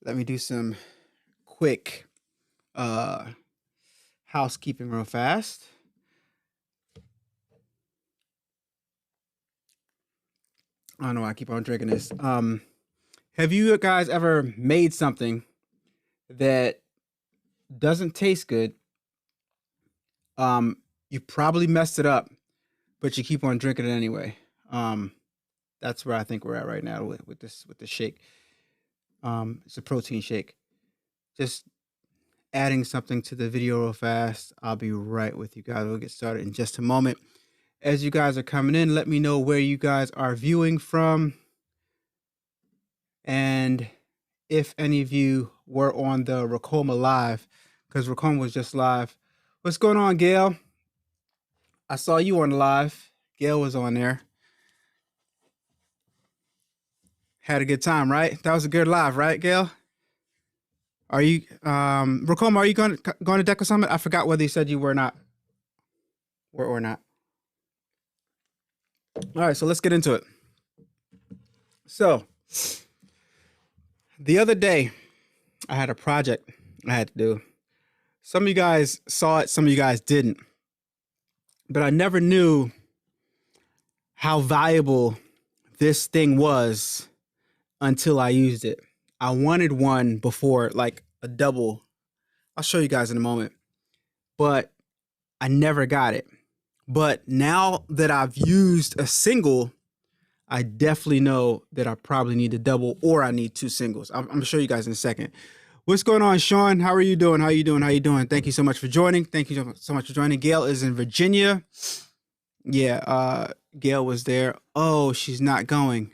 Let me do some quick housekeeping real fast. I don't know why I keep on drinking this. Have you guys ever made something that doesn't taste good? You probably messed it up, but you keep on drinking it anyway. That's where I think we're at right now with this shake. It's a protein shake. Just adding something to the video real fast. I'll be right with you guys. We'll get started in just a moment. As you guys are coming in, let me know where you guys are viewing from. And if any of you were on the Racoma Live, because Racoma was just live. What's going on, Gail? I saw you on the live. Gail was on there. Had a good time, right? That was a good live, right, Gail? Are you, Racoma, are you going to Deco Summit? I forgot whether you said you were not. Or not. All right, so let's get into it. So, the other day, I had a project I had to do. Some of you guys saw it, some of you guys didn't. But I never knew how valuable this thing was until I used it. I wanted one before, like a double. I'll show you guys in a moment. But I never got it. But now that I've used a single, I definitely know that I probably need a double or I need two singles. I'm going to show you guys in a second. What's going on, Sean? How are you doing? How you doing? How you doing? Thank you so much for joining. Thank you so much for joining. Gail is in Virginia. Yeah, Gail was there. Oh, she's not going.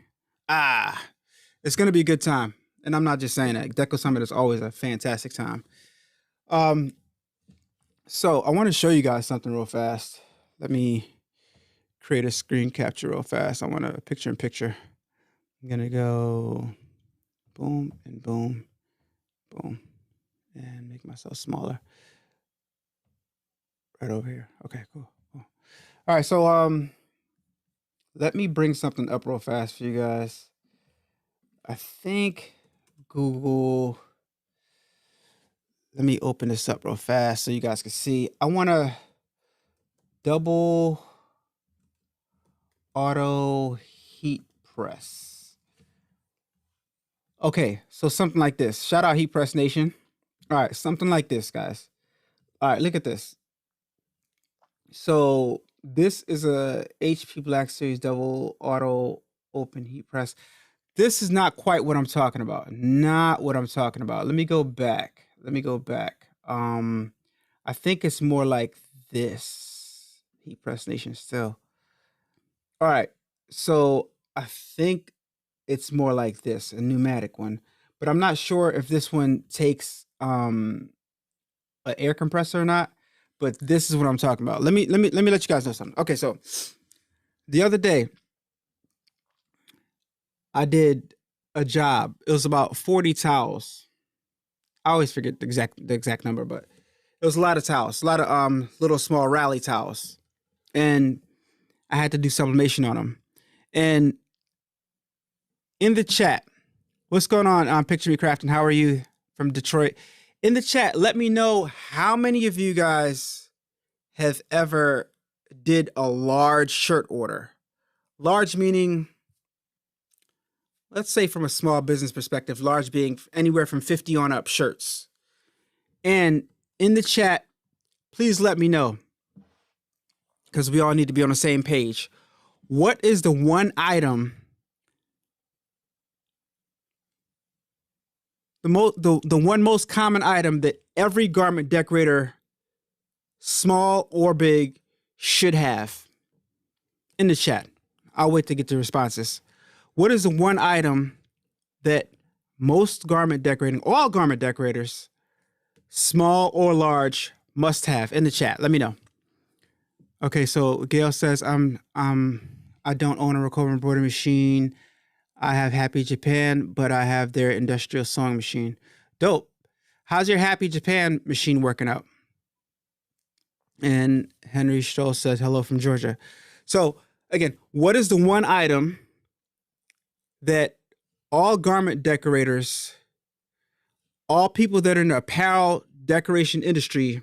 It's going to be a good time. And I'm not just saying that. Deco Summit is always a fantastic time. So I want to show you guys something real fast. Let me create a screen capture real fast. I want a picture in picture. I'm going to go boom and boom, boom, and make myself smaller. Right over here. Okay, cool. All right, so let me bring something up real fast for you guys. I think Google, let me open this up real fast so you guys can see. I want to double auto heat press. Okay, so something like this. Shout out Heat Press Nation. All right, something like this, guys. All right, look at this. So this is a HP Black Series double auto open heat press. This is not quite what I'm talking about. Not what I'm talking about. Let me go back. I think it's more like this. Heat Press Nation still. All right. So I think it's more like this, a pneumatic one. But I'm not sure if this one takes an air compressor or not. But this is what I'm talking about. Let me let you guys know something. Okay, so the other day I did a job. It was about 40 towels. I always forget the exact number, but it was a lot of towels, a lot of little small rally towels. And I had to do sublimation on them. And in the chat, what's going on? Picture Me Crafting. How are you from Detroit? In the chat, let me know how many of you guys have ever did a large shirt order. Large meaning, let's say from a small business perspective, large being anywhere from 50 on up shirts. And in the chat, please let me know, because we all need to be on the same page. What is the one item, the one most common item that every garment decorator, small or big, should have? In the chat. I'll wait to get the responses. What is the one item that most garment decorating, all garment decorators, small or large, must have? In the chat, let me know. Okay, so Gail says I don't own a Racoma embroidery machine. I have Happy Japan, but I have their industrial sewing machine. Dope. How's your Happy Japan machine working out? And Henry Stoll says hello from Georgia. So again, what is the one item that all garment decorators all people that are in the apparel decoration industry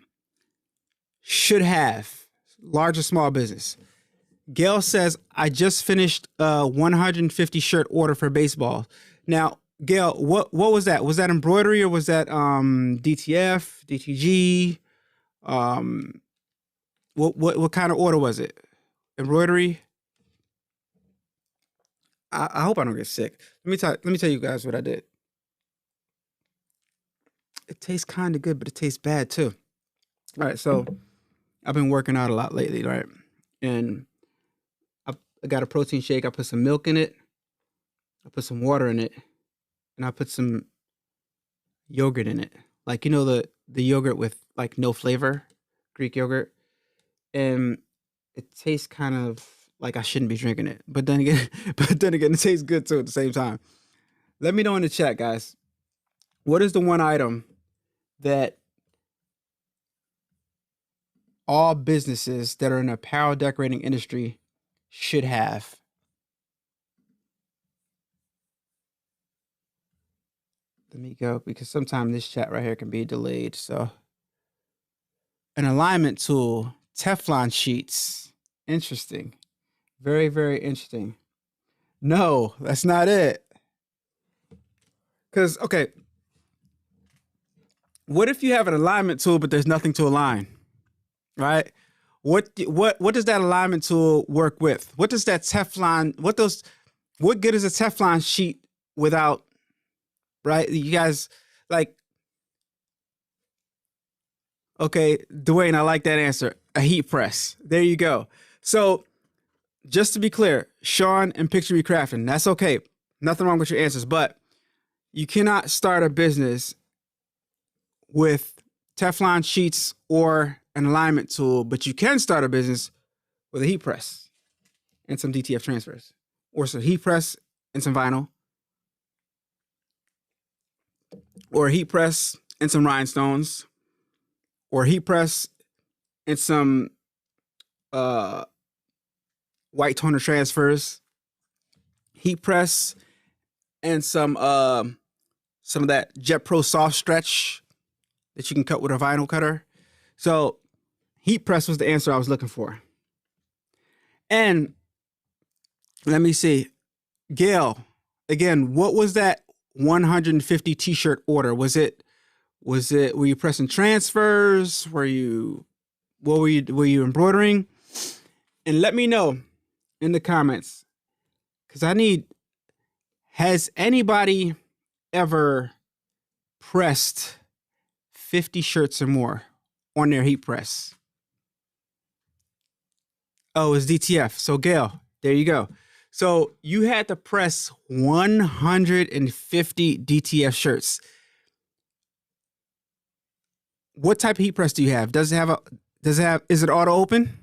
should have, large or small business. Gail says, I just finished a 150 shirt order for baseball. Now, Gail, what was that? Was that embroidery or was that DTF, DTG? What kind of order was it? Embroidery? I hope I don't get sick. Let me tell you guys what I did. It tastes kind of good, but it tastes bad too. All right, so I've been working out a lot lately, right? And I got a protein shake. I put some milk in it. I put some water in it, and I put some yogurt in it. Like, you know, the yogurt with like no flavor, Greek yogurt. And it tastes kind of like I shouldn't be drinking it. But then again, it tastes good too at the same time. Let me know in the chat, guys. What is the one item that all businesses that are in the apparel decorating industry should have? Let me go, because sometimes this chat right here can be delayed. So, an alignment tool, Teflon sheets. Interesting. Very, very interesting. No, that's not it. Because, okay, what if you have an alignment tool, but there's nothing to align, right? What does that alignment tool work with? What does that Teflon, what good is a Teflon sheet without, right? You guys, like, okay, Dwayne, I like that answer. A heat press. There you go. So just to be clear, Sean and Picture Recrafting, that's okay. Nothing wrong with your answers, but you cannot start a business with Teflon sheets or an alignment tool, but you can start a business with a heat press and some DTF transfers, or some heat press and some vinyl, or a heat press and some rhinestones, or a heat press and some white toner transfers, heat press and some of that Jet Pro soft stretch that you can cut with a vinyl cutter. So heat press was the answer I was looking for. And let me see, Gail, again, what was that 150 t-shirt order? Were you pressing transfers? Were you embroidering? And let me know in the comments, because has anybody ever pressed 50 shirts or more on their heat press? Oh, it's DTF. So Gail, there you go. So you had to press 150 DTF shirts. What type of heat press do you have? Is it auto open?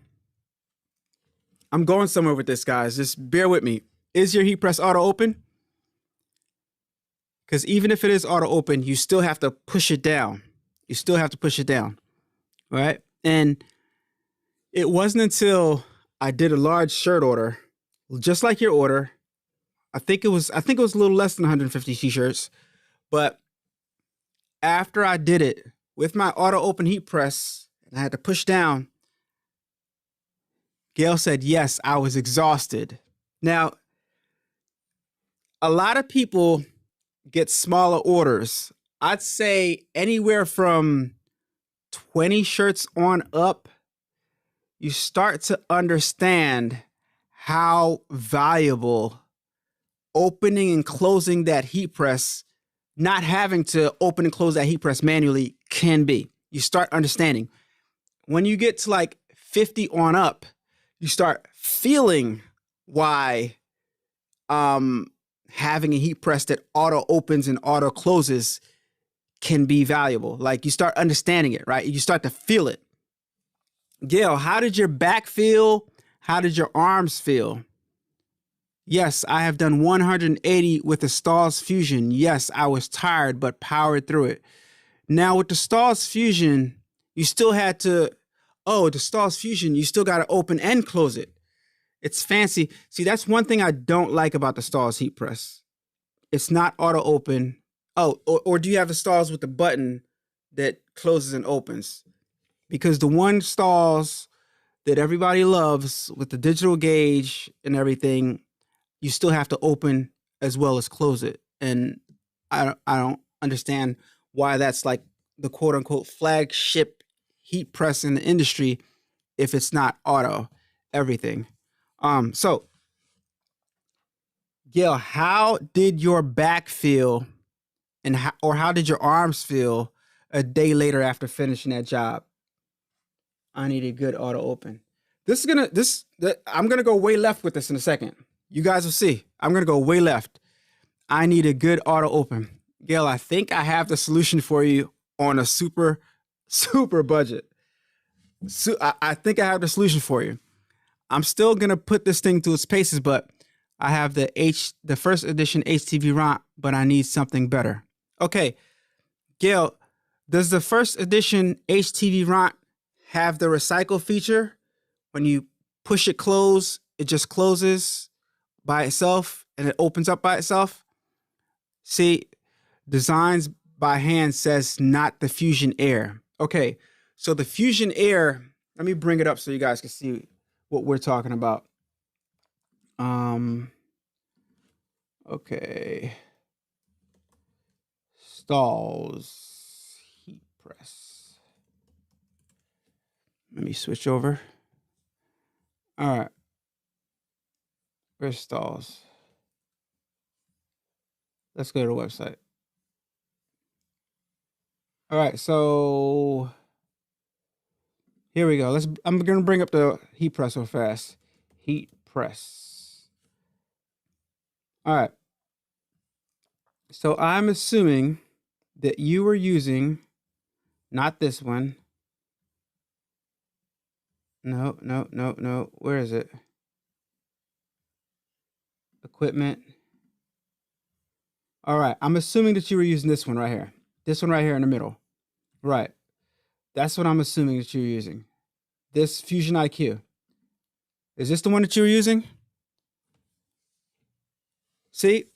I'm going somewhere with this, guys. Just bear with me. Is your heat press auto open? Because even if it is auto open, you still have to push it down. Right? And it wasn't until I did a large shirt order, just like your order. I think it was a little less than 150 t-shirts. But after I did it with my auto open heat press, and I had to push down, Gail said, yes, I was exhausted. Now, a lot of people get smaller orders. I'd say anywhere from 20 shirts on up, you start to understand how valuable opening and closing that heat press, not having to open and close that heat press manually, can be. You start understanding. When you get to like 50 on up, you start feeling why having a heat press that auto opens and auto closes can be valuable. Like, you start understanding it, right? You start to feel it. Gail, how did your back feel? How did your arms feel? Yes, I have done 180 with the Stahls Fusion. Yes, I was tired, but powered through it. Now with the Stahls Fusion, you still had to, the Stahls Fusion, you still got to open and close it. It's fancy. See, that's one thing I don't like about the Stahls heat press. It's not auto open. Oh, or do you have the stalls with the button that closes and opens? Because the one stalls that everybody loves with the digital gauge and everything, you still have to open as well as close it. And I don't understand why that's like the quote unquote flagship heat press in the industry if it's not auto everything. So Gail, how did your back feel and how did your arms feel a day later after finishing that job? I need a good auto open. I'm gonna go way left with this in a second. You guys will see. I'm gonna go way left. I need a good auto open. Gail, I think I have the solution for you on a super, super budget. So I think I have the solution for you. I'm still gonna put this thing through its paces, but I have the first edition HTV ROM, but I need something better. Okay, Gail, does the first edition HTV ROM have the recycle feature? When you push it close, it just closes by itself and it opens up by itself. See, designs by hand says not the Fusion Air. Okay, so the Fusion Air, let me bring it up so you guys can see what we're talking about. Okay. Stalls, heat press. Let me switch over. All right. Where's stalls? Let's go to the website. All right, so here we go. I'm gonna bring up the heat press real fast. Heat press. All right. So I'm assuming that you were using not this one. No. Where is it? Equipment. All right. I'm assuming that you were using this one right here. This one right here in the middle. Right. That's what I'm assuming that you're using. This Fusion IQ. Is this the one that you were using? See,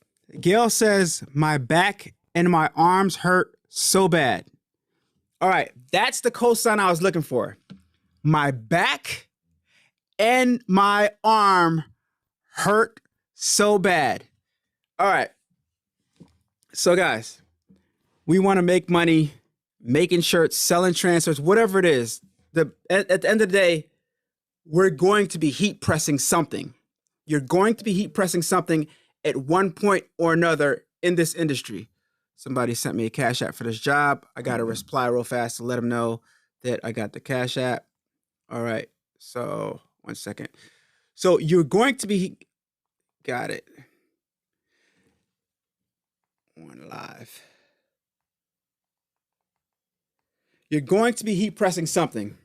Gail says, my back and my arms hurt so bad. All right. That's the cosign I was looking for. My back and my arm hurt so bad. All right. So guys, we want to make money making shirts, selling transfers, whatever it is. At the end of the day, we're going to be heat pressing something. You're going to be heat pressing something at one point or another in this industry. Somebody sent me a Cash App for this job. I got to reply real fast to let them know that I got the Cash App. All right. So 1 second. So you're going to be, got it. One live. You're going to be heat pressing something.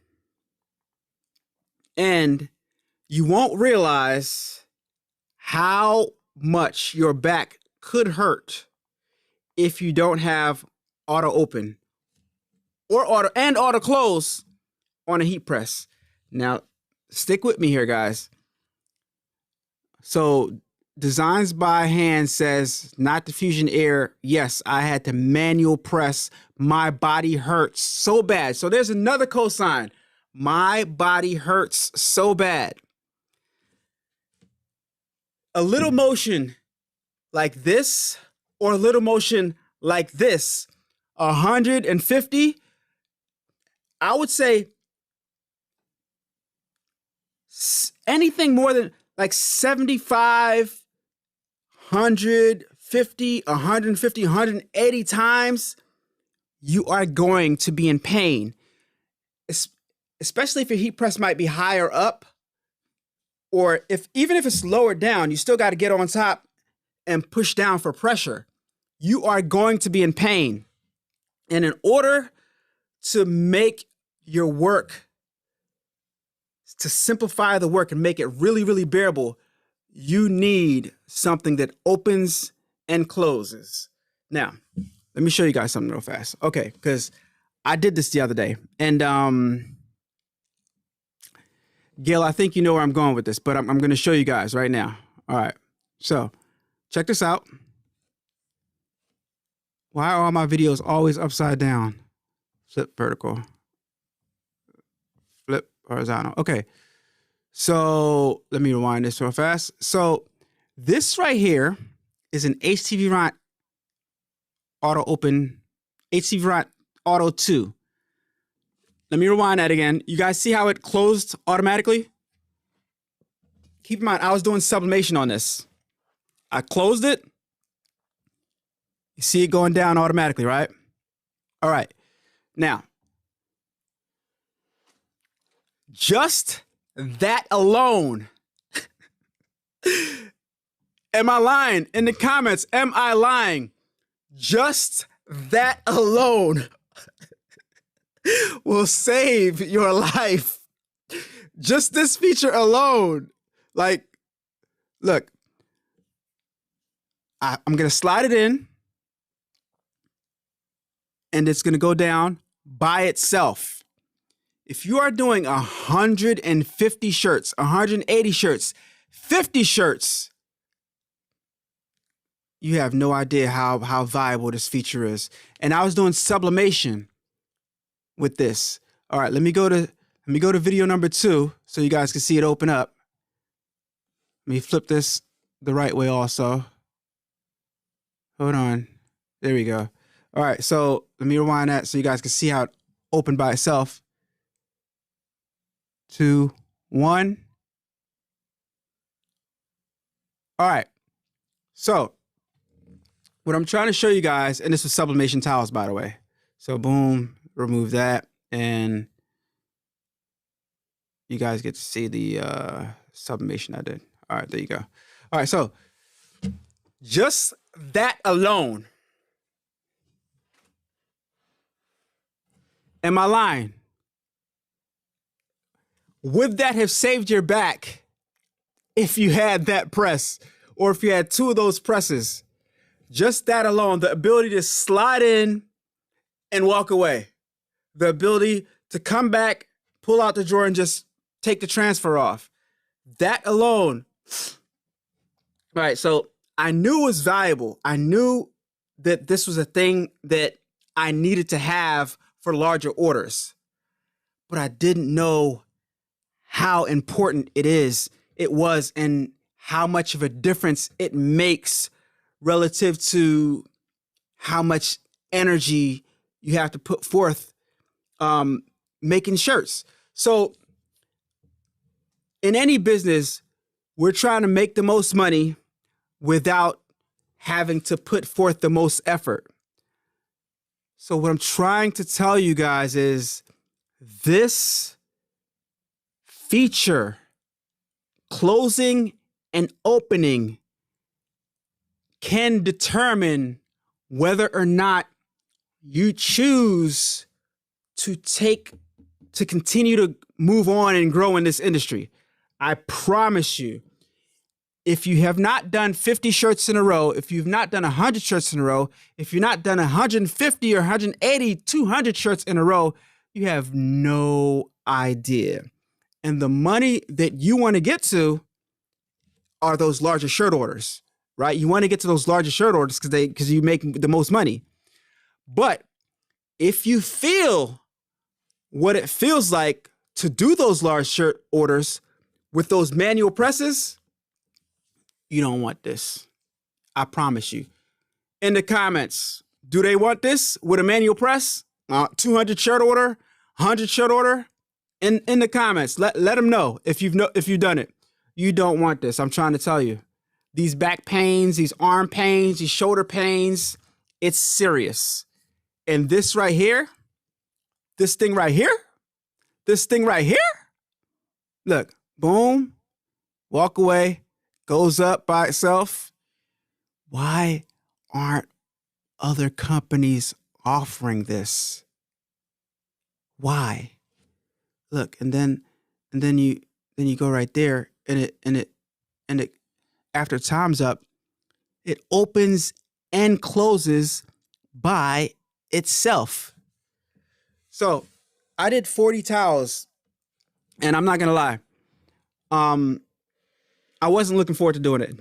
And you won't realize how much your back could hurt if you don't have auto open or auto close on a heat press. Now, stick with me here, guys. So designs by hand says not the Fusion Air. Yes, I had to manual press. My body hurts so bad. So there's another cosign. My body hurts so bad. A little motion like this or a little motion like this, 150, I would say anything more than like 75, 150, 180 times, you are going to be in pain. Especially if your heat press might be higher up, or even if it's lower down, you still got to get on top and push down for pressure. You are going to be in pain. And in order to make your work, to simplify the work and make it really, really bearable, you need something that opens and closes. Now, let me show you guys something real fast. Okay, because I did this the other day. And Gail, I think you know where I'm going with this, but I'm going to show you guys right now. All right, so check this out. Why are all my videos always upside down? Flip vertical. Flip horizontal. Okay. So let me rewind this real fast. So this right here is an HTV Ront Auto Open, HTV Ront Auto 2. Let me rewind that again. You guys see how it closed automatically? Keep in mind, I was doing sublimation on this. I closed it. You see it going down automatically, right? All right. Now, just that alone. Am I lying? In the comments, am I lying? Just that alone will save your life. Just this feature alone. Like, look, I'm going to slide it in and it's going to go down by itself. If you are doing 150 shirts, 180 shirts, 50 shirts, you have no idea how viable this feature is. And I was doing sublimation with this. All right, let me go to video number 2 so you guys can see it open up. Let me flip this the right way also. Hold on. There we go. All right, so let me rewind that so you guys can see how it opened by itself. 2, 1. All right. So what I'm trying to show you guys, and this was sublimation towels, by the way. So boom, remove that, and you guys get to see the sublimation I did. All right, there you go. All right, so just that alone. Am I lying? Would that have saved your back if you had that press, or if you had 2 of those presses? Just that alone, the ability to slide in and walk away, the ability to come back, pull out the drawer and just take the transfer off. That alone. All right, so I knew it was valuable. I knew that this was a thing that I needed to have for larger orders, but I didn't know how important it was, and how much of a difference it makes relative to how much energy you have to put forth making shirts. So in any business, we're trying to make the most money without having to put forth the most effort. So what I'm trying to tell you guys is this feature, closing and opening, can determine whether or not you choose to continue to move on and grow in this industry. I promise you, if you have not done 50 shirts in a row, if you've not done 100 shirts in a row, if you've not done 150 or 180, 200 shirts in a row, you have no idea. And the money that you want to get to are those larger shirt orders, right? You want to get to those larger shirt orders because you make the most money. But if you feel what it feels like to do those large shirt orders with those manual presses, you don't want this. I promise you. In the comments, do they want this with a manual press? 200 shirt order, 100 shirt order? In the comments, let them know if you've done it. You don't want this. I'm trying to tell you. These back pains, these arm pains, these shoulder pains, it's serious. And this right here, this thing right here, look, boom, walk away, goes up by itself. Why aren't other companies offering this? Why? Look, and then you go right there, and it after time's up, it opens and closes by itself. So I did 40 towels, and I'm not gonna lie, I wasn't looking forward to doing it.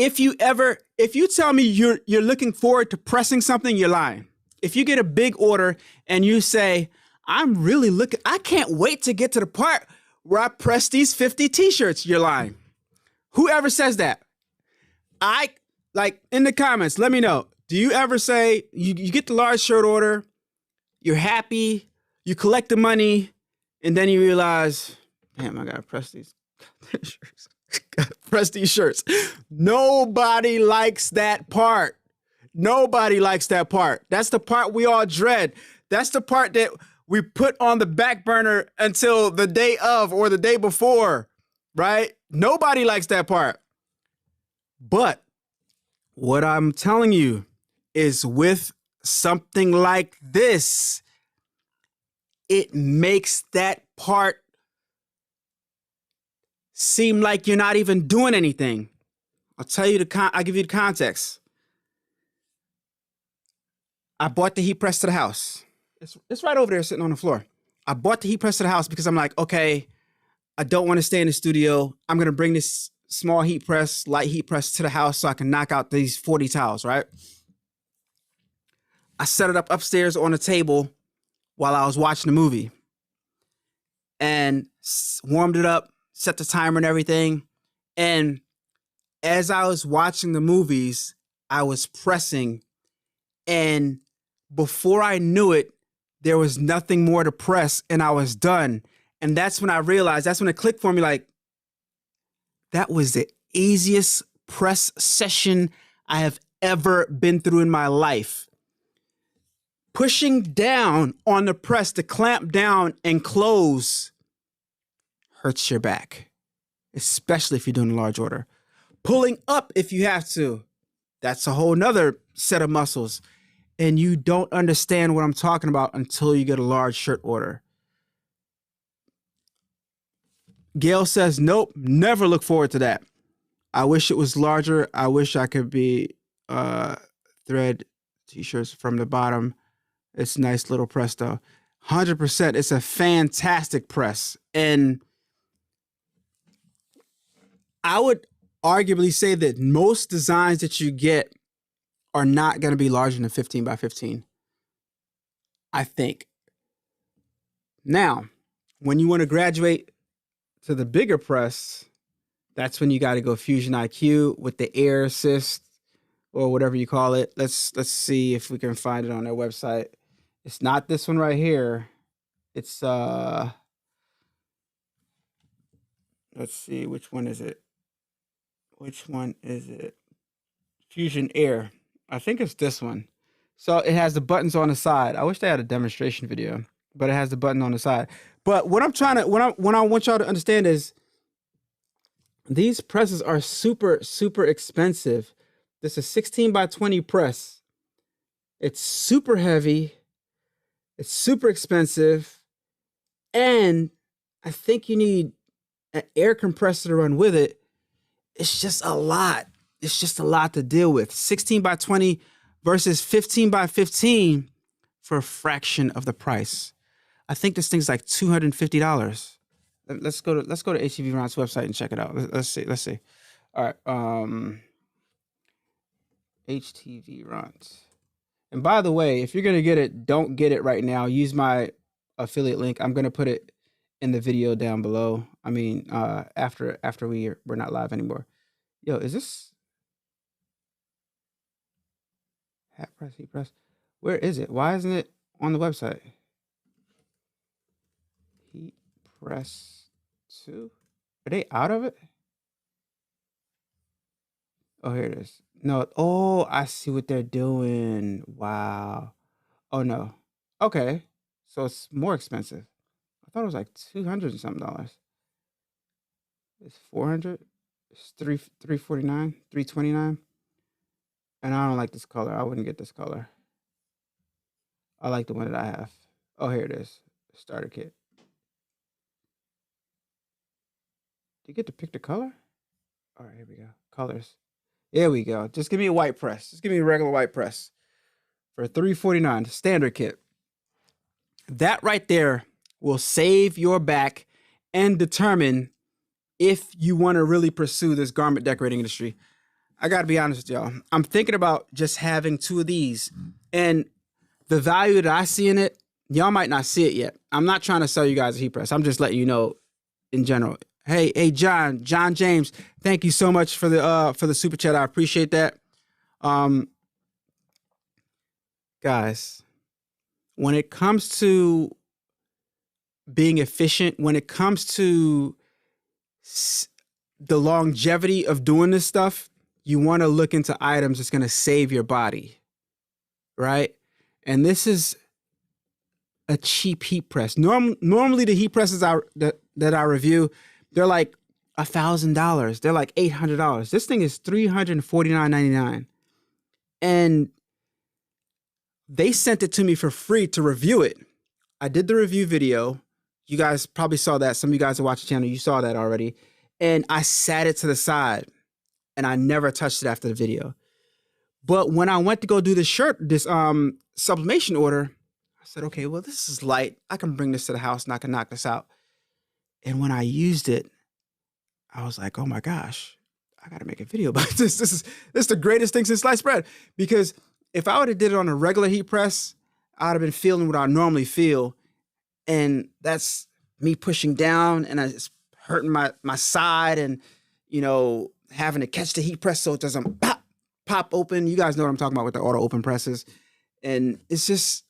If you tell me you're looking forward to pressing something, you're lying. If you get a big order and you say, I can't wait to get to the part where I press these 50 t-shirts, you're lying. Whoever says that, in the comments, let me know. Do you ever say you get the large shirt order, you're happy, you collect the money, and then you realize, damn, I gotta press these shirts. Press these shirts. Nobody likes that part. Nobody likes that part. That's the part we all dread. That's the part that we put on the back burner until the day of or the day before, right? Nobody likes that part. But what I'm telling you is with something like this, it makes that part seem like you're not even doing anything. I'll give you the context. I bought the heat press to the house. It's right over there sitting on the floor. I bought the heat press to the house because I'm like, okay, I don't want to stay in the studio. I'm going to bring this small heat press, light heat press to the house so I can knock out these 40 towels, right? I set it up upstairs on a table while I was watching the movie and warmed it up, set the timer and everything. And as I was watching the movies, I was pressing, and before I knew it, there was nothing more to press and I was done. And that's when it clicked for me, like, that was the easiest press session I have ever been through in my life. Pushing down on the press to clamp down and close hurts your back, especially if you're doing a large order. Pulling up if you have to, that's a whole nother set of muscles. And you don't understand what I'm talking about until you get a large shirt order. Gail says, nope, never look forward to that. I wish it was larger. I wish I could be thread t-shirts from the bottom. It's a nice little press though. 100%. It's a fantastic press. And I would arguably say that most designs that you get are not going to be larger than 15 by 15. I think. Now, when you want to graduate to the bigger press, that's when you got to go Fusion IQ with the air assist or whatever you call it. Let's see if we can find it on their website. It's not this one right here. It's let's see, which one is it? Fusion Air. I think it's this one. So it has the buttons on the side. I wish they had a demonstration video, but it has the button on the side. But what I want y'all to understand is these presses are super, super expensive. This is 16 by 20 press. It's super heavy. It's super expensive. And I think you need an air compressor to run with it. It's just a lot. It's just a lot to deal with. 16 by 20 versus 15 by 15 for a fraction of the price. I think this thing's like $250. Let's go to HTV Ron's website and check it out. Let's see. All right. HTV Ron's. And by the way, if you're gonna get it, don't get it right now. Use my affiliate link. I'm gonna put it in the video down below. I mean, after we're not live anymore. Yo, is this hat press, heat press? Where is it? Why isn't it on the website? Heat press 2? Are they out of it? Oh, here it is. No. Oh, I see what they're doing. Wow. Oh no. Okay. So it's more expensive. I thought it was like $200 and something dollars. It's $400. It's $349, $329. And I don't like this color. I wouldn't get this color. I like the one that I have. Oh, here it is. Starter kit. Do you get to pick the color? All right, here we go. Colors. There we go. Just give me a white press. Just give me a regular white press for $349, standard kit. That right there will save your back and determine if you want to really pursue this garment decorating industry. I got to be honest with y'all. I'm thinking about just having 2 of these, and the value that I see in it, y'all might not see it yet. I'm not trying to sell you guys a heat press. I'm just letting you know in general. Hey, John James, thank you so much for the super chat. I appreciate that. Guys, when it comes to being efficient, when it comes to the longevity of doing this stuff, you want to look into items that's going to save your body, right? And this is a cheap heat press. Normally the heat presses that I review, they're like $1,000. They're like $800. This thing is $349.99, and they sent it to me for free to review it. I did the review video. You guys probably saw that. Some of you guys who watch the channel, you saw that already. And I sat it to the side, and I never touched it after the video. But when I went to go do this sublimation order, I said, okay, well, this is light. I can bring this to the house and I can knock this out. And when I used it, I was like, oh my gosh, I got to make a video about this. This is the greatest thing since sliced bread. Because if I would have did it on a regular heat press, I'd have been feeling what I normally feel. And that's me pushing down, and it's hurting my side, and, you know, having to catch the heat press so it doesn't pop open. You guys know what I'm talking about with the auto open presses. And it's just,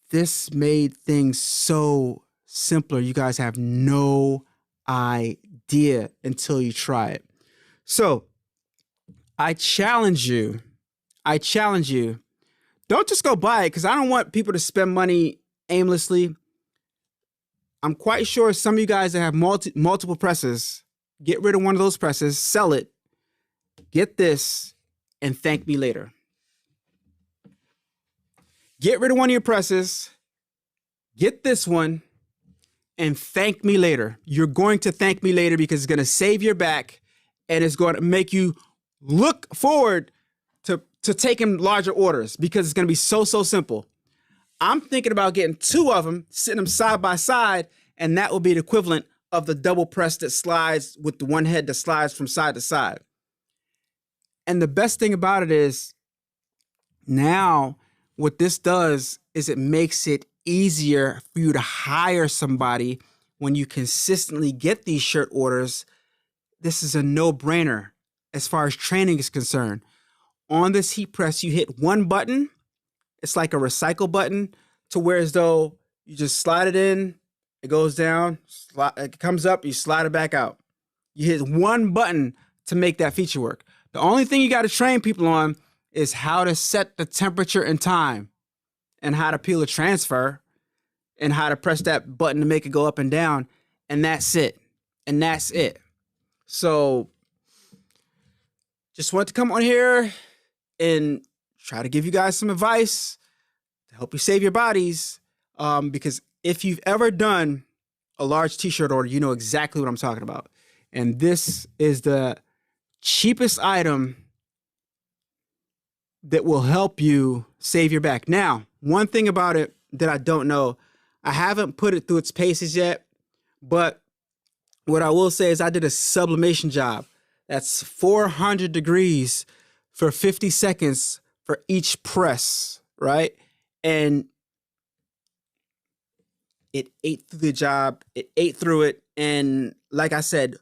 this made things so simpler. You guys have no idea until you try it. So I challenge you. Don't just go buy it, because I don't want people to spend money aimlessly. I'm quite sure some of you guys that have multiple presses, get rid of one of those presses, sell it, get this, and thank me later. Get rid of one of your presses, get this one, and thank me later. You're going to thank me later, because it's going to save your back, and it's going to make you look forward to taking larger orders, because it's going to be so simple. I'm thinking about getting 2 of them, sitting them side by side, and that will be the equivalent of the double press that slides with the one head that slides from side to side. And the best thing about it is, now what this does is it makes it easier for you to hire somebody when you consistently get these shirt orders. This is a no-brainer as far as training is concerned. On this heat press, you hit one button. It's like a recycle button, to where as though you just slide it in, it goes down, it comes up, you slide it back out. You hit one button to make that feature work. The only thing you got to train people on is how to set the temperature and time, and how to peel a transfer, and how to press that button to make it go up and down. And that's it. And that's it. So just wanted to come on here and try to give you guys some advice to help you save your bodies. Because if you've ever done a large t-shirt order, you know exactly what I'm talking about. And this is the cheapest item that will help you save your back. Now, one thing about it that I don't know, I haven't put it through its paces yet, but what I will say is I did a sublimation job. That's 400 degrees for 50 seconds for each press, right? And it ate through the job. It ate through it. And like I said,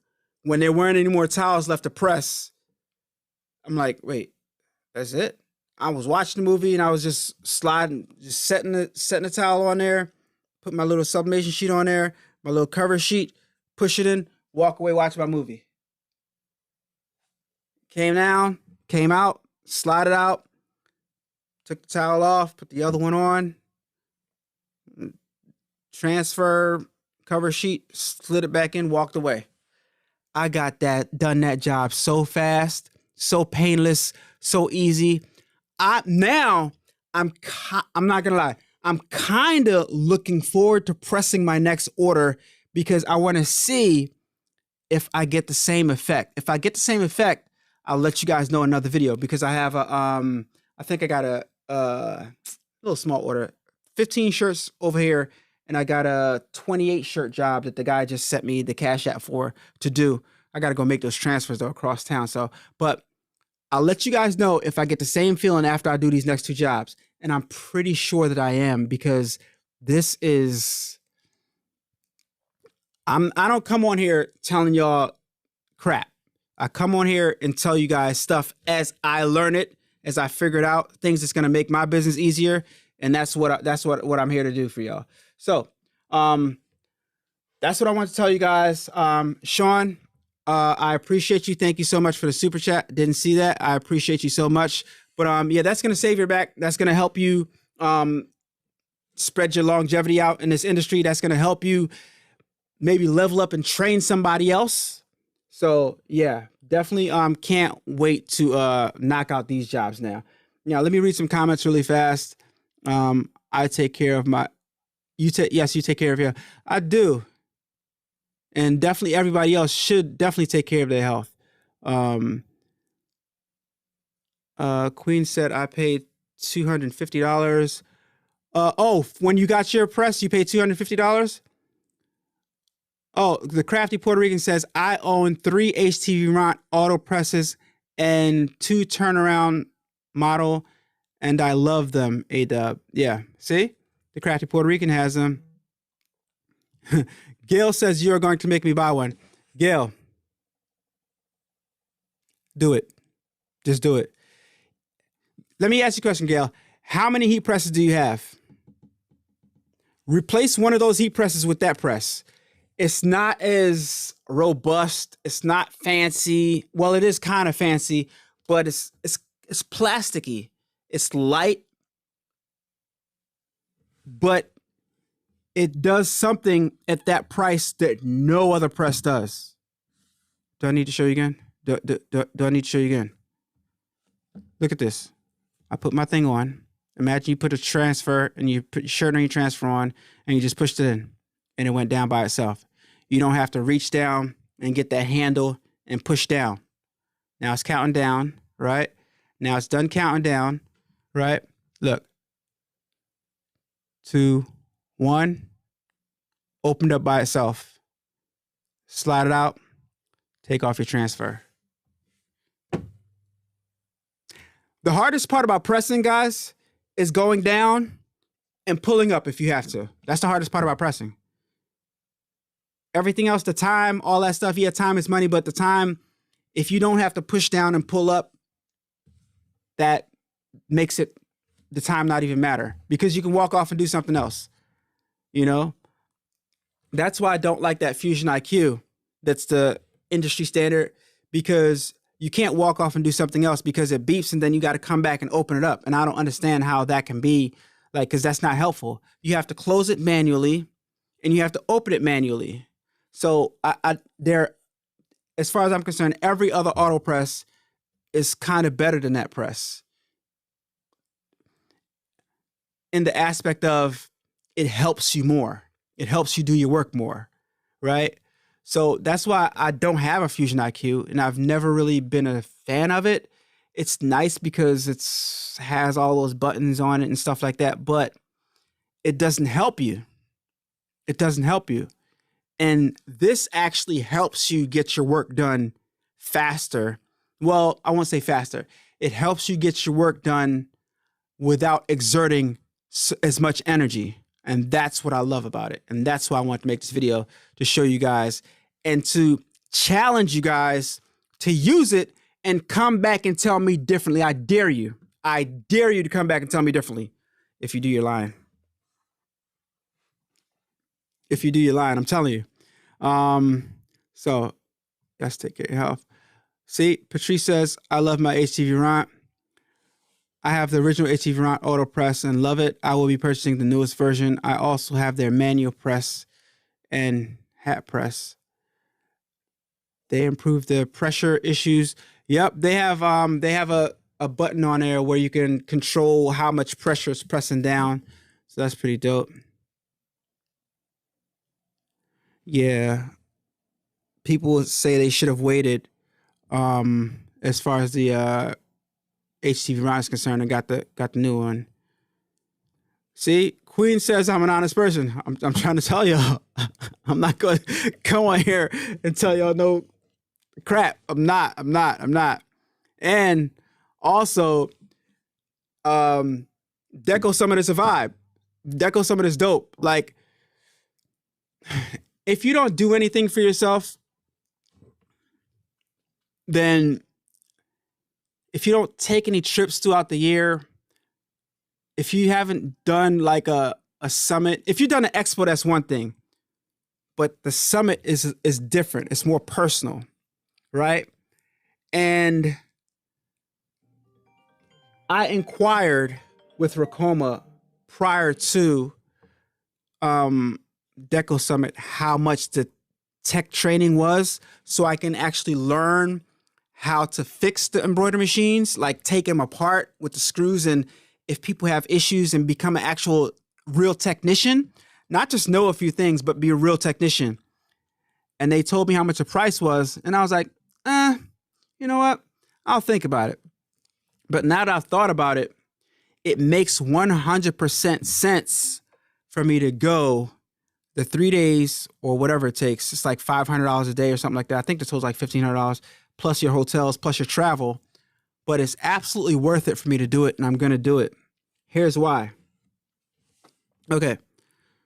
when there weren't any more towels left to press, I'm like, wait, that's it? I was watching the movie and I was just sliding, just setting the towel on there, put my little sublimation sheet on there, my little cover sheet, push it in, walk away, watch my movie. Came down, came out, slide it out, took the towel off, put the other one on, transfer, cover sheet, slid it back in, walked away. I got done that job so fast, so painless, so easy. I'm not gonna lie, I'm kind of looking forward to pressing my next order, because I want to see if I get the same effect. If I get the same effect, I'll let you guys know in another video, because I have I think I got a little small order, 15 shirts over here, and I got a 28 shirt job that the guy just sent me the Cash App for to do. I got to go make those transfers though across town. So, but I'll let you guys know if I get the same feeling after I do these next 2 jobs. And I'm pretty sure that I am, because this is, I don't come on here telling y'all crap. I come on here and tell you guys stuff as I learn it, as I figure it out, things that's going to make my business easier. And that's what I'm here to do for y'all. So, that's what I want to tell you guys. Sean, I appreciate you. Thank you so much for the super chat. Didn't see that. I appreciate you so much. But yeah, that's going to save your back. That's going to help you spread your longevity out in this industry. That's going to help you maybe level up and train somebody else. So yeah, definitely can't wait to knock out these jobs now. Now, let me read some comments really fast. I take care of my, yes, you take care of your, I do. And definitely everybody else should definitely take care of their health. Queen said, I paid $250. Oh, when you got your press, you paid $250? Oh, the Crafty Puerto Rican says, I own 3 HTV Ront auto presses and 2 turnaround model, and I love them, A-Dubb. Yeah, see? The Crafty Puerto Rican has them. Gail says, you're going to make me buy one. Gail, do it. Just do it. Let me ask you a question, Gail. How many heat presses do you have? Replace one of those heat presses with that press. It's not as robust. It's not fancy. Well, it is kind of fancy, but it's plasticky. It's light, but it does something at that price that no other press does. Do I need to show you again? Do I need to show you again? Look at this. I put my thing on. Imagine you put a transfer and you put your shirt on your transfer on and you just pushed it in and it went down by itself. You don't have to reach down and get that handle and push down. Now it's counting down, right? Now it's done counting down, right? Look. 2, 1. Opened up by itself. Slide it out. Take off your transfer. The hardest part about pressing, guys, is going down and pulling up if you have to. That's the hardest part about pressing. Everything else, the time, all that stuff, yeah, time is money, but the time, if you don't have to push down and pull up, that makes it, the time not even matter, because you can walk off and do something else, you know? That's why I don't like that Fusion IQ. That's the industry standard, because you can't walk off and do something else because it beeps and then you got to come back and open it up. And I don't understand how that can be, like, because that's not helpful. You have to close it manually and you have to open it manually. So as far as I'm concerned, every other auto press is kind of better than that press in the aspect of it helps you more. It helps you do your work more, right? So that's why I don't have a Fusion IQ, and I've never really been a fan of it. It's nice because it has all those buttons on it and stuff like that, but it doesn't help you. It doesn't help you. And this actually helps you get your work done faster. Well, I won't say faster. It helps you get your work done without exerting as much energy. And that's what I love about it. And that's why I want to make this video, to show you guys and to challenge you guys to use it and come back and tell me differently. I dare you. I dare you to come back and tell me differently. If you do, you're lying. If you do, you're lying. I'm telling you. So let's take care of your health. See, Patrice says, I love my HTV Ront. I have the original HTV Ront auto press and love it. I will be purchasing the newest version. I also have their manual press and hat press. They improved the pressure issues. Yep, they have a button on there where you can control how much pressure is pressing down. So that's pretty dope. Yeah. People say they should have waited as far as the HTV Ront is concerned and got the new one. See, Queen says I'm an honest person. I'm trying to tell y'all. I'm not going to come on here and tell y'all no Crap. I'm not. And also, Deco Summit is a vibe. Deco Summit is dope. Like, if you don't do anything for yourself, then if you don't take any trips throughout the year, if you haven't done like a summit, if you've done an expo, that's one thing. But the summit is different. It's more personal, right? And I inquired with Racoma prior to Deco Summit how much the tech training was, so I can actually learn how to fix the embroidery machines, like take them apart with the screws, and if people have issues, and become an actual real technician, not just know a few things, but be a real technician. And they told me how much the price was, and I was like, you know what? I'll think about it. But now that I've thought about it, it makes 100% sense for me to go the 3 days or whatever it takes. It's like $500 a day or something like that. I think the total's like $1,500 plus your hotels, plus your travel. But it's absolutely worth it for me to do it, and I'm going to do it. Here's why. Okay,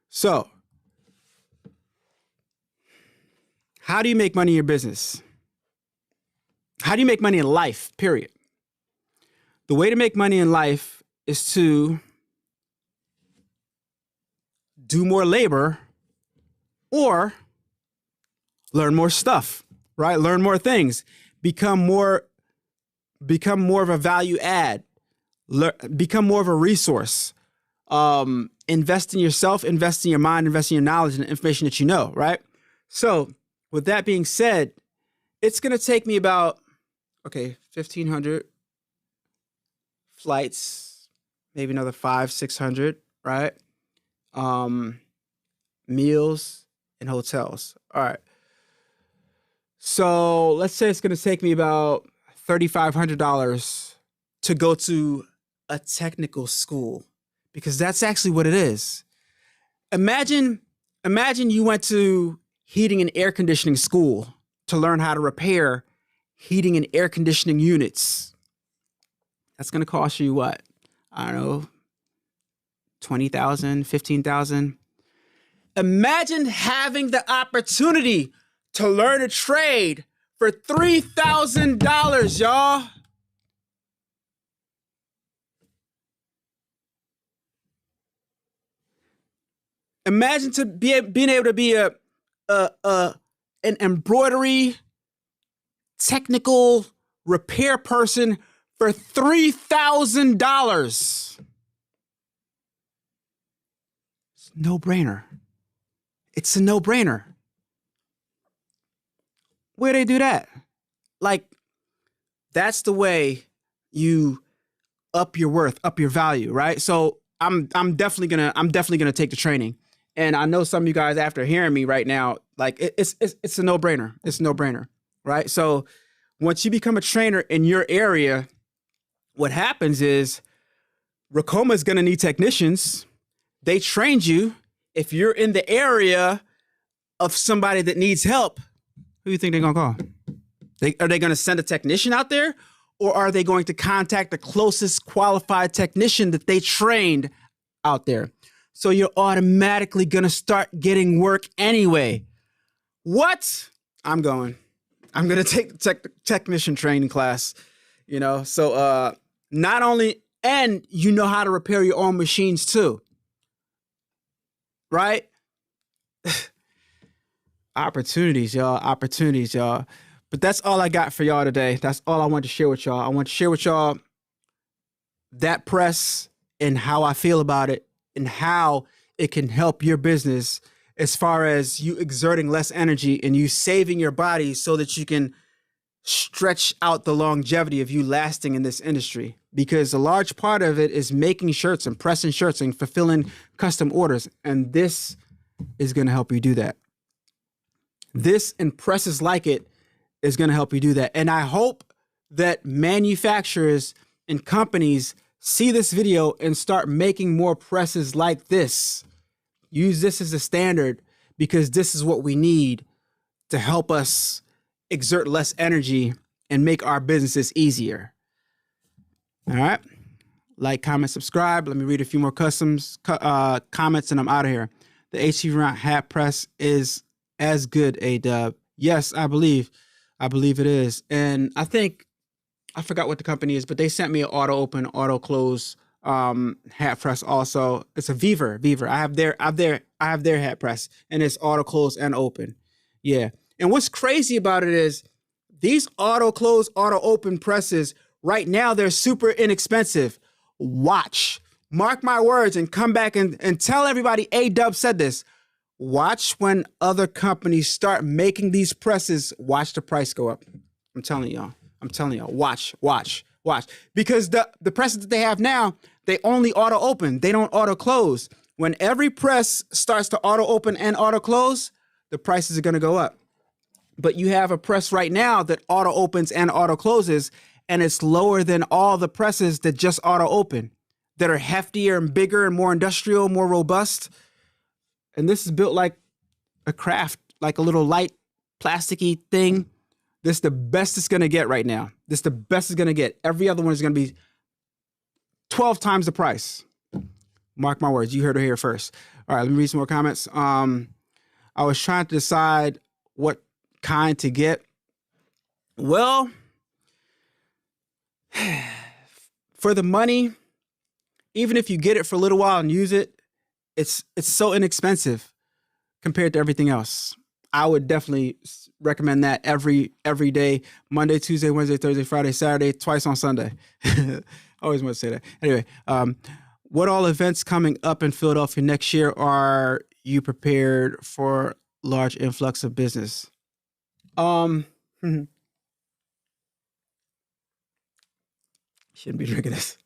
so how do you make money in your business? How do you make money in life, period? The way to make money in life is to do more labor or learn more stuff, right? Learn more things, become more of a value add, become more of a resource, invest in yourself, invest in your mind, invest in your knowledge and the information that you know, right? So with that being said, it's going to take me about, 1,500 flights, maybe another 500-600, right? Meals and hotels. All right. So let's say it's going to take me about $3,500 to go to a technical school, because that's actually what it is. Imagine you went to heating and air conditioning school to learn how to repair heating and air conditioning units. That's going to cost you what? I don't know, $20,000, $15,000. Imagine having the opportunity to learn a trade for $3,000, y'all. Imagine being able to be an embroidery technical repair person for $3,000. It's a no-brainer. It's a no-brainer. Where they do that? Like, that's the way you up your worth, up your value, right? So I'm definitely gonna take the training. And I know some of you guys, after hearing me right now, like it's a no-brainer. It's a no-brainer, right? So once you become a trainer in your area, what happens is Racoma is gonna need technicians. They trained you. If you're in the area of somebody that needs help, who do you think they're gonna call? Are they gonna send a technician out there? Or are they going to contact the closest qualified technician that they trained out there? So you're automatically going to start getting work anyway. What? I'm going to take the technician training class, So not only, and you know how to repair your own machines too, right? Opportunities, y'all. But that's all I got for y'all today. That's all I want to share with y'all. I want to share with y'all that press and how I feel about it and how it can help your business as far as you exerting less energy and you saving your body so that you can stretch out the longevity of you lasting in this industry. Because a large part of it is making shirts and pressing shirts and fulfilling custom orders. And this is going to help you do that. This and presses like it is going to help you do that. And I hope that manufacturers and companies see this video and start making more presses like this. Use this as a standard, because this is what we need to help us exert less energy and make our businesses easier. All right. Like, comment, subscribe. Let me read a few more comments and I'm out of here. The HTV Rant hat press is as good, A-Dubb. Yes, I believe it is. And I think, I forgot what the company is, but they sent me an auto open, auto close hat press also. It's a Viver. I have their hat press, and it's auto close and open. Yeah. And what's crazy about it is these auto close, auto open presses right now, they're super inexpensive. Watch, mark my words, and come back and tell everybody A-Dubb said this. Watch when other companies start making these presses, watch the price go up. I'm telling y'all, watch. Because the presses that they have now, they only auto open. They don't auto close. When every press starts to auto open and auto close, the prices are going to go up. But you have a press right now that auto opens and auto closes, and it's lower than all the presses that just auto open, that are heftier and bigger and more industrial, more robust. And this is built like a craft, like a little light plasticky thing. This is the best it's going to get right now. This is the best it's going to get. Every other one is going to be 12 times the price. Mark my words. You heard it here first. All right, let me read some more comments. I was trying to decide what kind to get. Well, for the money, even if you get it for a little while and use it, it's so inexpensive compared to everything else. I would definitely recommend that every day, Monday, Tuesday, Wednesday, Thursday, Friday, Saturday, twice on Sunday. I always want to say that. Anyway, what all events coming up in Philadelphia next year are you prepared for large influx of business? Shouldn't be drinking this.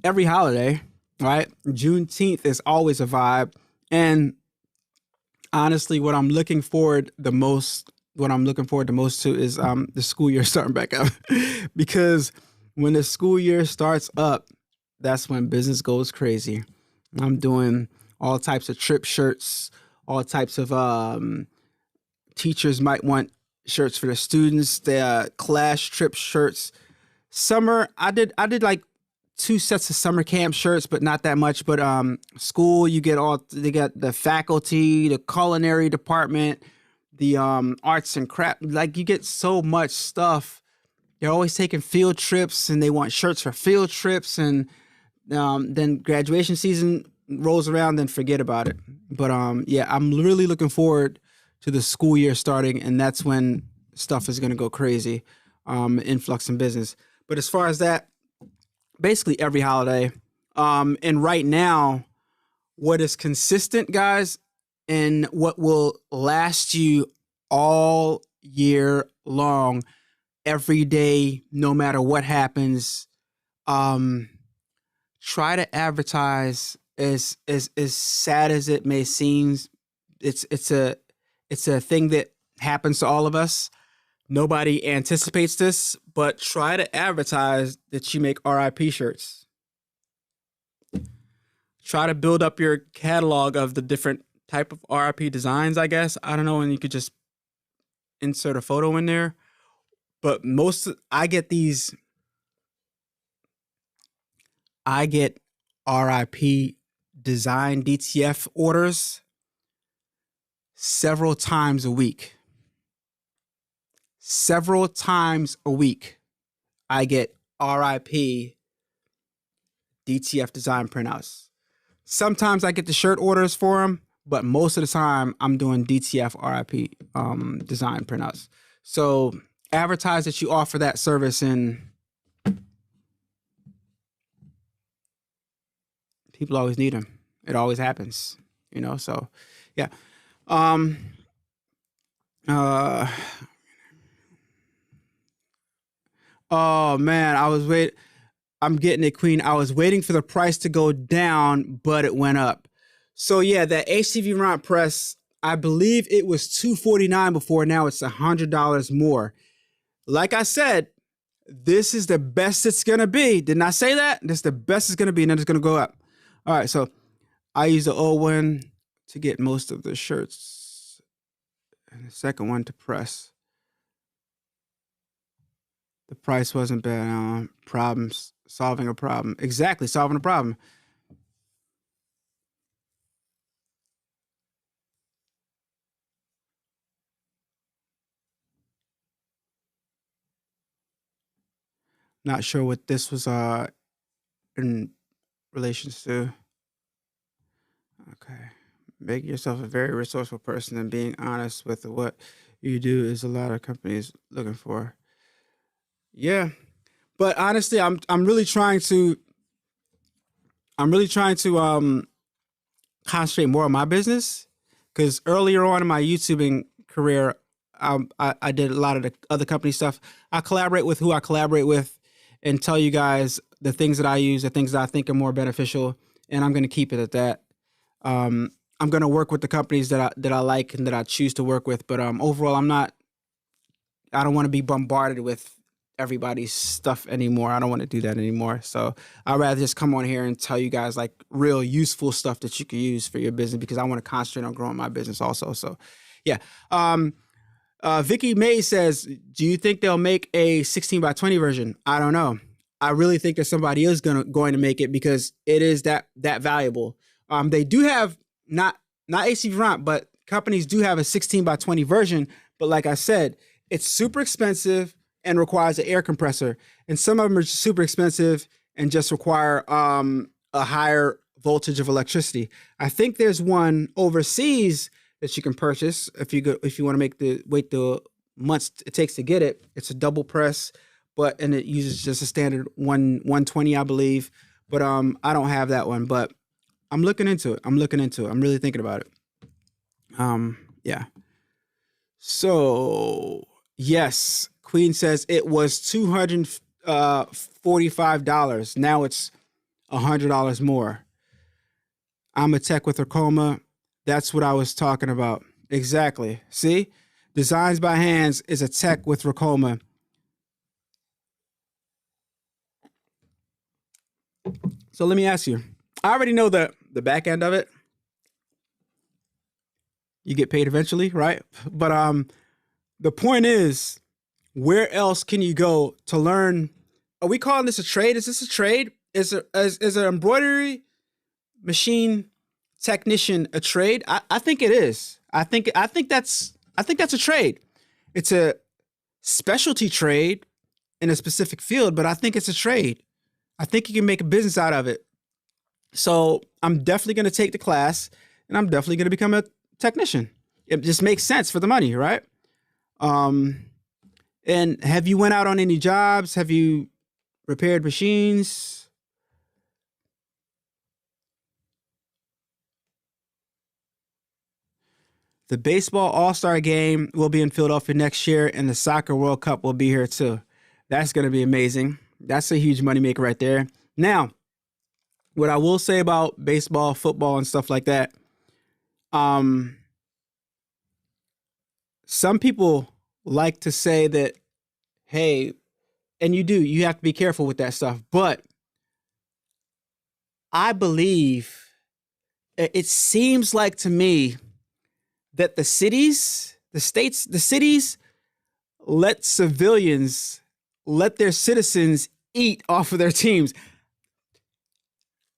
Every holiday, right? Juneteenth is always a vibe. And honestly, what I'm looking forward the most to is the school year starting back up. Because when the school year starts up, that's when business goes crazy. I'm doing all types of trip shirts, all types of teachers might want shirts for their students, their class trip shirts. Summer, I did like 2 sets of summer camp shirts, but not that much. But school, they got the faculty, the culinary department, the arts and craft. Like, you get so much stuff. They're always taking field trips, and they want shirts for field trips. And then graduation season rolls around, then forget about it. But yeah, I'm really looking forward to the school year starting, and that's when stuff is going to go crazy, influx in business. But as far as that, basically every holiday. And right now, what is consistent, guys, and what will last you all year long, every day, no matter what happens, try to advertise. As sad as it may seem, it's a thing that happens to all of us. Nobody anticipates this, but try to advertise that you make RIP shirts. Try to build up your catalog of the different type of RIP designs, I guess. I don't know, and you could just insert a photo in there. But I get RIP design DTF orders several times a week. Several times a week, I get RIP DTF design printouts. Sometimes I get the shirt orders for them, but most of the time I'm doing DTF RIP design printouts. So advertise that you offer that service, and people always need them. It always happens, so yeah. Oh man, I'm getting it, Queen. I was waiting for the price to go down, but it went up. So yeah, that HTV Rant press, I believe it was $249 before. Now it's $100 more. Like I said, this is the best it's gonna be. Didn't I say that? This is the best it's gonna be, and then it's gonna go up. All right, so I use the old one to get most of the shirts. And the second one to press. The price wasn't bad. Problems, solving a problem. Exactly, solving a problem. Not sure what this was in relations to. Okay. Making yourself a very resourceful person and being honest with what you do is a lot of companies looking for. Yeah. But honestly, I'm really trying to concentrate more on my business because earlier on in my YouTubing career, I did a lot of the other company stuff. I collaborate with who I collaborate with and tell you guys the things that I use, the things that I think are more beneficial, and I'm going to keep it at that. Um, I'm going to work with the companies that I like and that I choose to work with, but overall, I don't want to be bombarded with everybody's stuff anymore. I don't want to do that anymore. So I'd rather just come on here and tell you guys like real useful stuff that you can use for your business because I want to concentrate on growing my business also. So yeah. Vicky May says, do you think they'll make a 16x20 version? I don't know. I really think that somebody is going to make it because it is that valuable. They do have not AC Vermont, but companies do have a 16x20 version. But like I said, it's super expensive and requires an air compressor. And some of them are super expensive and just require a higher voltage of electricity. I think there's one overseas that you can purchase if you want to wait the months it takes to get it. It's a double press, and it uses just a standard 120, I believe. But I don't have that one, but I'm looking into it. I'm really thinking about it. Yeah. So yes, Queen says it was $245. Now it's $100 more. I'm a tech with Racoma. That's what I was talking about. Exactly. See? Designs by Hands is a tech with Racoma. So let me ask you. I already know the back end of it. You get paid eventually, right? But the point is, where else can you go to learn? Are we calling this a trade? Is this a trade? Is an embroidery machine technician a trade? I think it is. I think that's a trade. It's a specialty trade in a specific field, but I think it's a trade. I think you can make a business out of it. So I'm definitely going to take the class and I'm definitely going to become a technician. It just makes sense for the money, right? And have you went out on any jobs? Have you repaired machines? The baseball all-star game will be in Philadelphia next year, and the soccer World Cup will be here too. That's going to be amazing. That's a huge moneymaker right there. Now, what I will say about baseball, football, and stuff like that, some people like to say that, hey, and you have to be careful with that stuff. But I believe it seems like to me that the cities let civilians, let their citizens eat off of their teams.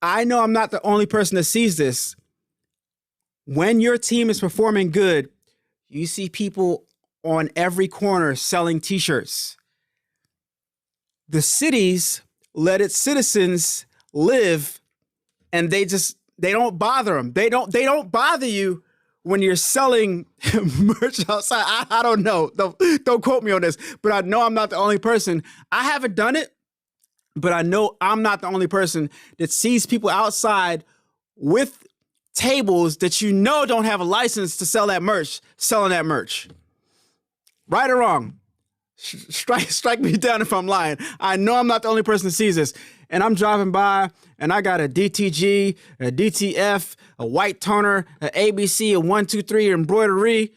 I know I'm not the only person that sees this. When your team is performing good, you see people on every corner selling t-shirts. The cities let its citizens live, and they don't bother them. They don't bother you when you're selling merch outside. I don't know. Don't quote me on this, but I know I'm not the only person. I haven't done it, but I know I'm not the only person that sees people outside with tables that don't have a license to sell that merch, selling that merch. Right or wrong? Strike me down if I'm lying. I know I'm not the only person that sees this. And I'm driving by and I got a DTG, a DTF, a white toner, an ABC, a 123 embroidery,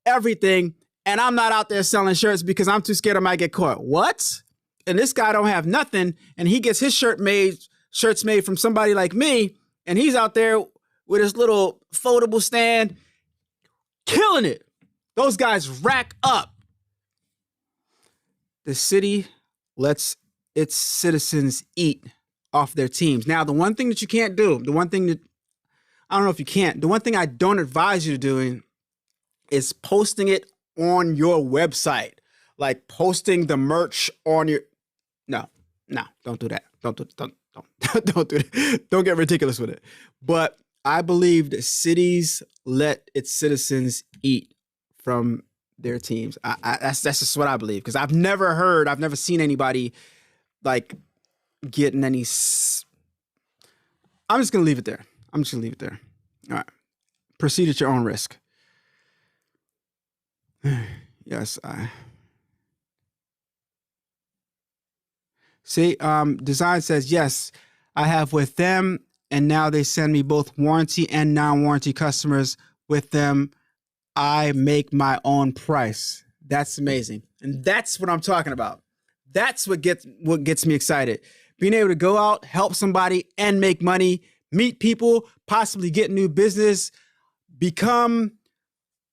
everything. And I'm not out there selling shirts because I'm too scared I might get caught. What? And this guy don't have nothing. And he gets his shirts made from somebody like me. And he's out there with his little foldable stand, killing it. Those guys rack up. The city lets its citizens eat off their teams. Now, the one thing that you can't do, the one thing that, I don't know if you can't, the one thing I don't advise you to doing is posting it on your website. Like posting the merch on your, no, don't do that. Don't do that. Don't get ridiculous with it. But I believe that cities let its citizens eat from their teams. That's just what I believe. Because I've never seen anybody like getting any. I'm just gonna leave it there. All right. Proceed at your own risk. Yes, see, design says, yes, I have with them, and now they send me both warranty and non-warranty customers with them. I make my own price. That's amazing. And that's what I'm talking about. That's what gets me excited. Being able to go out, help somebody and make money, meet people, possibly get new business, become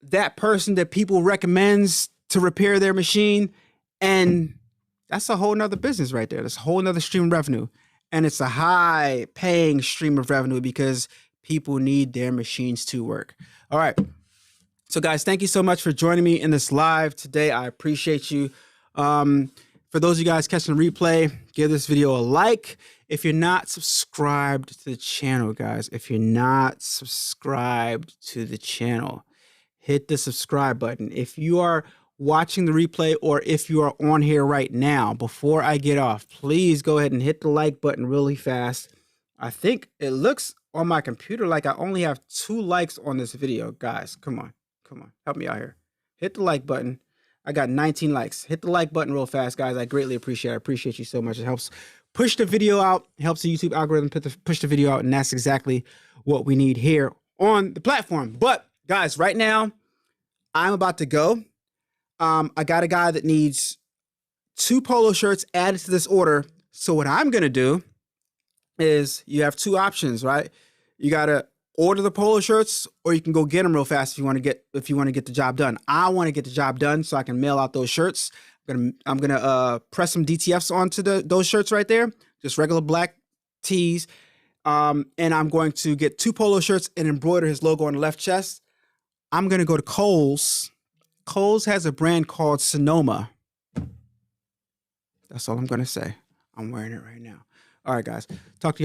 that person that people recommends to repair their machine. And that's a whole nother business right there. That's a whole nother stream of revenue. And it's a high paying stream of revenue because people need their machines to work. All right. So guys, thank you so much for joining me in this live today. I appreciate you. For those of you guys catching the replay, give this video a like. If you're not subscribed to the channel, guys, hit the subscribe button. If you are watching the replay or if you are on here right now, before I get off, please go ahead and hit the like button really fast. I think it looks on my computer like I only have 2 likes on this video. Guys, come on, help me out here. Hit the like button. I got 19 likes. Hit the like button real fast, guys. I greatly appreciate it. I appreciate you so much. It helps push the video out, helps the YouTube algorithm push the video out, and that's exactly what we need here on the platform. But guys, right now, I'm about to go. I got a guy that needs 2 polo shirts added to this order. So what I'm going to do is you have 2 options, right? You got to order the polo shirts or you can go get them real fast if you want to get the job done. I want to get the job done so I can mail out those shirts. I'm going to press some DTFs onto those shirts right there. Just regular black tees. And I'm going to get 2 polo shirts and embroider his logo on the left chest. I'm going to go to Kohl's. Kohl's has a brand called Sonoma. That's all I'm going to say. I'm wearing it right now. All right, guys. Talk to you.